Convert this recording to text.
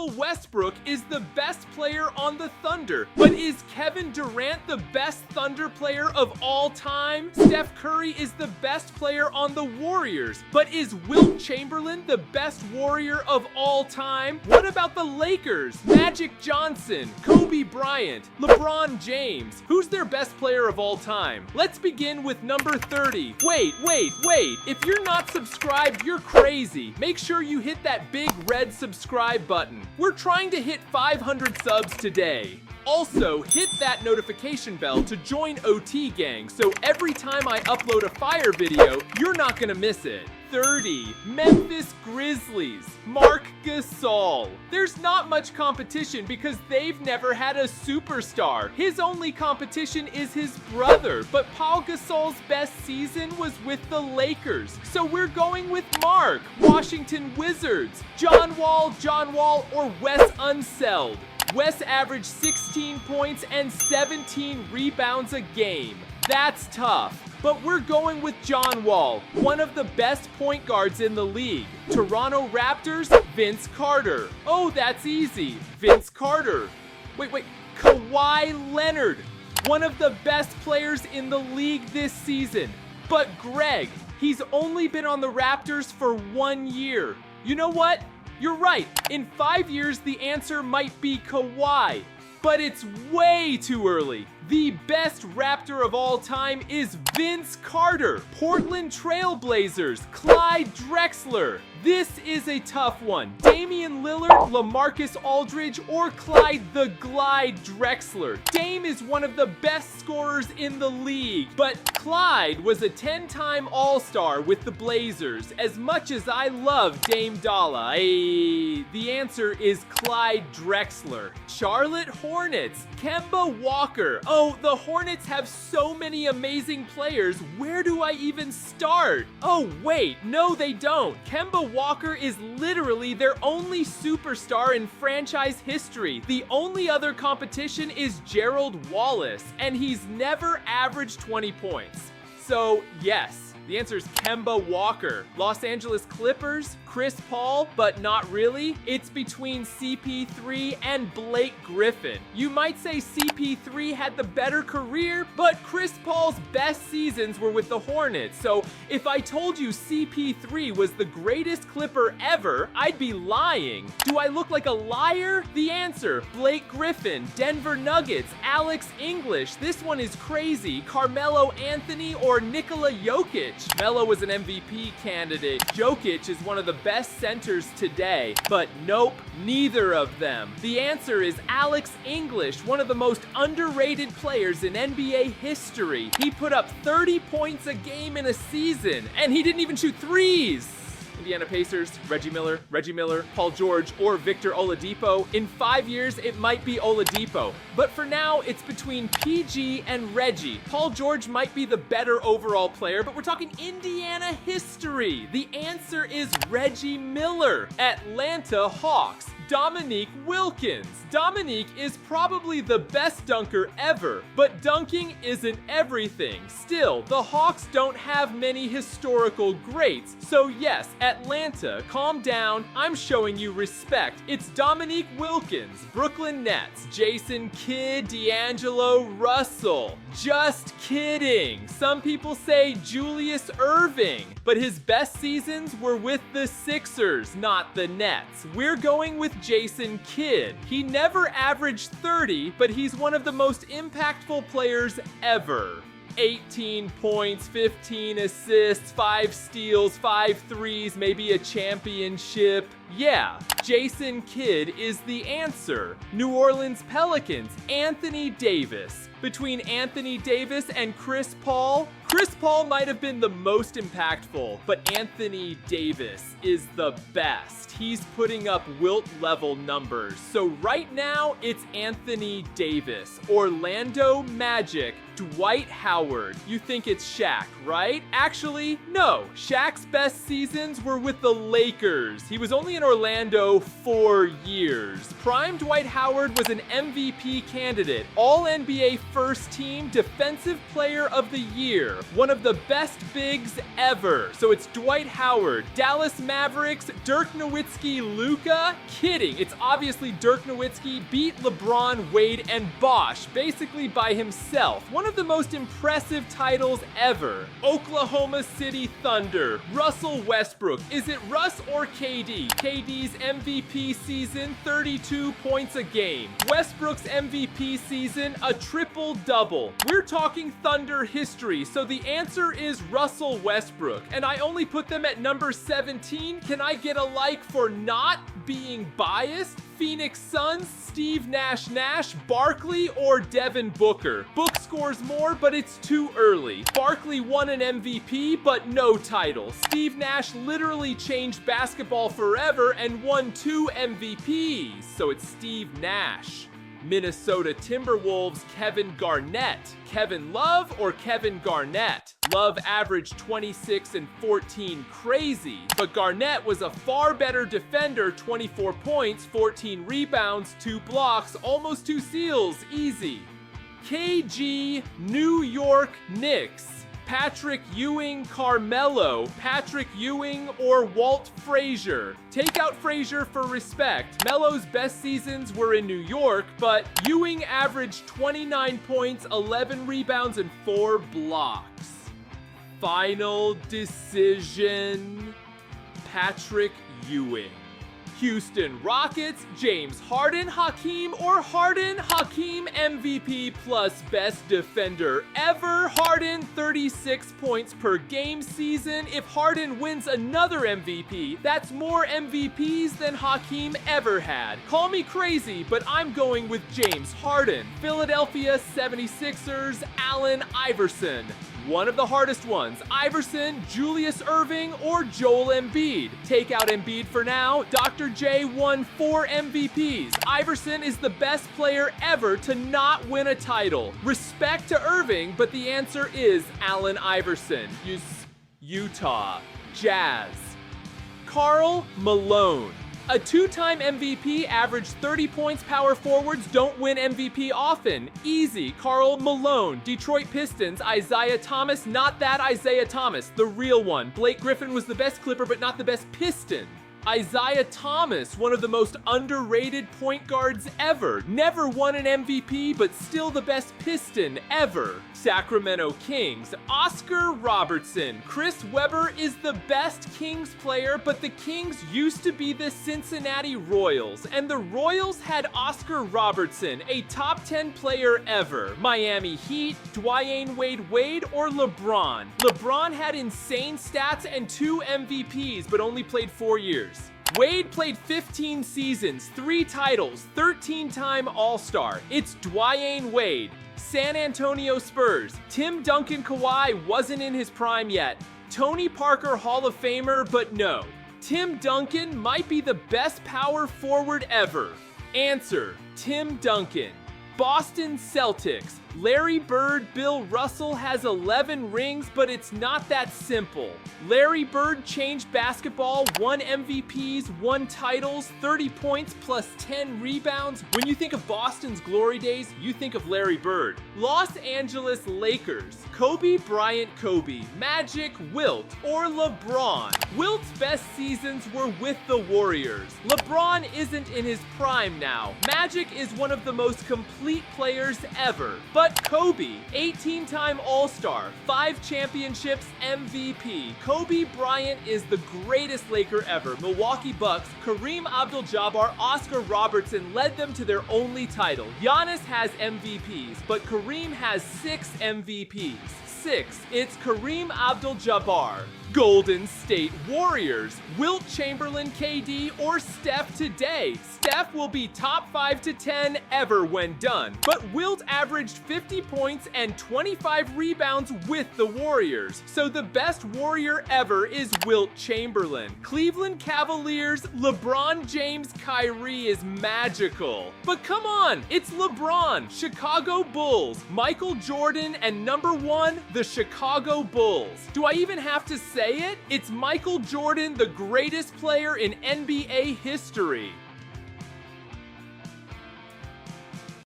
Russell Westbrook is the best player on the Thunder, but is Kevin Durant the best Thunder player of all time? Steph Curry is the best player on the Warriors, but is Wilt Chamberlain the best Warrior of all time? What about the Lakers? Magic Johnson, Kobe Bryant, LeBron James. Who's their best player of all time? Let's begin with number 30. Wait. If you're not subscribed, you're crazy. Make sure you hit that big red subscribe button. We're trying to hit 500 subs today. Also, hit that notification bell to join OT Gang, so every time I upload a fire video, you're not gonna miss it. 30. Memphis Grizzlies, Marc Gasol. There's not much competition because they've never had a superstar. His only competition is his brother, but Paul Gasol's best season was with the Lakers. So we're going with Mark. Washington Wizards, John Wall, or Wes Unseld. Wes averaged 16 points and 17 rebounds a game. That's tough. But we're going with John Wall, one of the best point guards in the league. Toronto Raptors, Vince Carter. Oh, that's easy. Vince Carter. Wait. Kawhi Leonard, one of the best players in the league this season. But Greg, he's only been on the Raptors for 1 year. You know what? You're right. In 5 years, the answer might be Kawhi. But it's way too early. The best Raptor of all time is Vince Carter. Portland Trailblazers, Clyde Drexler. This is a tough one. Damian Lillard, LaMarcus Aldridge, or Clyde the Glide Drexler. Dame is one of the best scorers in the league, but Clyde was a 10-time All-Star with the Blazers. As much as I love Dame Dalla, the answer is Clyde Drexler. Charlotte Hornets, Kemba Walker. Oh, the Hornets have so many amazing players. Where do I even start? Oh, wait, no they don't. Kemba Walker is literally their only superstar in franchise history. The only other competition is Gerald Wallace, and he's never averaged 20 points. So, yes, the answer is Kemba Walker. Los Angeles Clippers, Chris Paul, but not really. It's between CP3 and Blake Griffin. You might say CP3 had the better career, but Chris Paul's best seasons were with the Hornets. So if I told you CP3 was the greatest Clipper ever, I'd be lying. Do I look like a liar? The answer, Blake Griffin, Denver Nuggets, Alex English. This one is crazy. Carmelo Anthony or Nikola Jokic. Melo was an MVP candidate. Jokic is one of the best centers today, but nope, neither of them. The answer is Alex English, one of the most underrated players in NBA history. He put up 30 points a game in a season, and he didn't even shoot threes. Indiana Pacers, Reggie Miller, Paul George, or Victor Oladipo. In 5 years, it might be Oladipo. But for now, it's between PG and Reggie. Paul George might be the better overall player, but we're talking Indiana history. The answer is Reggie Miller. Atlanta Hawks, Dominique Wilkins. Dominique is probably the best dunker ever, but dunking isn't everything. Still, the Hawks don't have many historical greats, so yes, Atlanta, calm down, I'm showing you respect. It's Dominique Wilkins, Brooklyn Nets, Jason Kidd, D'Angelo Russell. Just kidding. Some people say Julius Erving, but his best seasons were with the Sixers, not the Nets. We're going with Jason Kidd. He never averaged 30, but he's one of the most impactful players ever. 18 points, 15 assists, 5 steals, 5 threes, maybe a championship. Yeah, Jason Kidd is the answer. New Orleans Pelicans, Anthony Davis. Between Anthony Davis and Chris Paul might have been the most impactful, but Anthony Davis is the best. He's putting up Wilt-level numbers. So right now, it's Anthony Davis. Orlando Magic, Dwight Howard. You think it's Shaq, right? Actually, no. Shaq's best seasons were with the Lakers. He was only in Orlando 4 years. Prime Dwight Howard was an MVP candidate, All-NBA First Team Defensive Player of the Year, one of the best bigs ever. So it's Dwight Howard. Dallas Mavericks, Dirk Nowitzki, Luka? Kidding. It's obviously Dirk Nowitzki beat LeBron, Wade, and Bosh, basically by himself. One of the most impressive titles ever. Oklahoma City Thunder. Russell Westbrook. Is it Russ or KD? KD's MVP season, 32 points a game. Westbrook's MVP season, a triple-double. We're talking Thunder history, so the answer is Russell Westbrook. And I only put them at number 17. Can I get a like for not being biased? Phoenix Suns, Steve Nash, Barkley, or Devin Booker? Book scores more, but it's too early. Barkley won an MVP, but no title. Steve Nash literally changed basketball forever and won 2 MVPs, so it's Steve Nash. Minnesota Timberwolves, Kevin Garnett. Kevin Love or Kevin Garnett? Love averaged 26 and 14, crazy. But Garnett was a far better defender, 24 points, 14 rebounds, 2 blocks, almost 2 steals, easy. KG, New York Knicks. Patrick Ewing, Carmelo, Patrick Ewing, or Walt Frazier? Take out Frazier for respect. Melo's best seasons were in New York, but Ewing averaged 29 points, 11 rebounds, and 4 blocks. Final decision, Patrick Ewing. Houston Rockets, James Harden, Hakeem, or Harden, Hakeem MVP plus best defender ever. Harden, 36 points per game season. If Harden wins another MVP, that's more MVPs than Hakeem ever had. Call me crazy, but I'm going with James Harden. Philadelphia 76ers, Allen Iverson. One of the hardest ones, Iverson, Julius Erving, or Joel Embiid. Take out Embiid for now. Dr. J won 4 MVPs. Iverson is the best player ever to not win a title. Respect to Irving, but the answer is Allen Iverson. Utah Jazz. Karl Malone. A 2-time MVP, averaged 30 points. Power forwards don't win MVP often. Easy. Karl Malone. Detroit Pistons, Isaiah Thomas. Not that Isaiah Thomas, the real one. Blake Griffin was the best Clipper, but not the best Piston. Isaiah Thomas, one of the most underrated point guards ever. Never won an MVP, but still the best Piston ever. Sacramento Kings, Oscar Robertson. Chris Webber is the best Kings player, but the Kings used to be the Cincinnati Royals, and the Royals had Oscar Robertson, a top 10 player ever. Miami Heat, Dwayne Wade, or LeBron? LeBron had insane stats and 2 MVPs, but only played 4 years. Wade played 15 seasons, 3 titles, 13-time All-Star. It's Dwayne Wade. San Antonio Spurs. Tim Duncan Kawhi wasn't in his prime yet. Tony Parker Hall of Famer, but no. Tim Duncan might be the best power forward ever. Answer, Tim Duncan. Boston Celtics. Larry Bird, Bill Russell has 11 rings, but it's not that simple. Larry Bird changed basketball, won MVPs, won titles, 30 points plus 10 rebounds. When you think of Boston's glory days, you think of Larry Bird. Los Angeles Lakers. Kobe Bryant, Kobe, Magic, Wilt, or LeBron? Wilt's best seasons were with the Warriors. LeBron isn't in his prime now. Magic is one of the most complete players ever. But Kobe, 18-time All-Star, 5 championships, MVP. Kobe Bryant is the greatest Laker ever. Milwaukee Bucks, Kareem Abdul-Jabbar, Oscar Robertson led them to their only title. Giannis has MVPs, but Kareem has 6 MVPs. 6. It's Kareem Abdul-Jabbar. Golden State Warriors. Wilt Chamberlain, KD, or Steph today? Steph will be top 5 to 10 ever when done, but Wilt averaged 50 points and 25 rebounds with the Warriors, so the best Warrior ever is Wilt Chamberlain. Cleveland Cavaliers, LeBron James, Kyrie is magical. But come on, it's LeBron, Chicago Bulls, Michael Jordan, and number 1, the Chicago Bulls. Do I even have to say it? It's Michael Jordan, the greatest player in NBA history.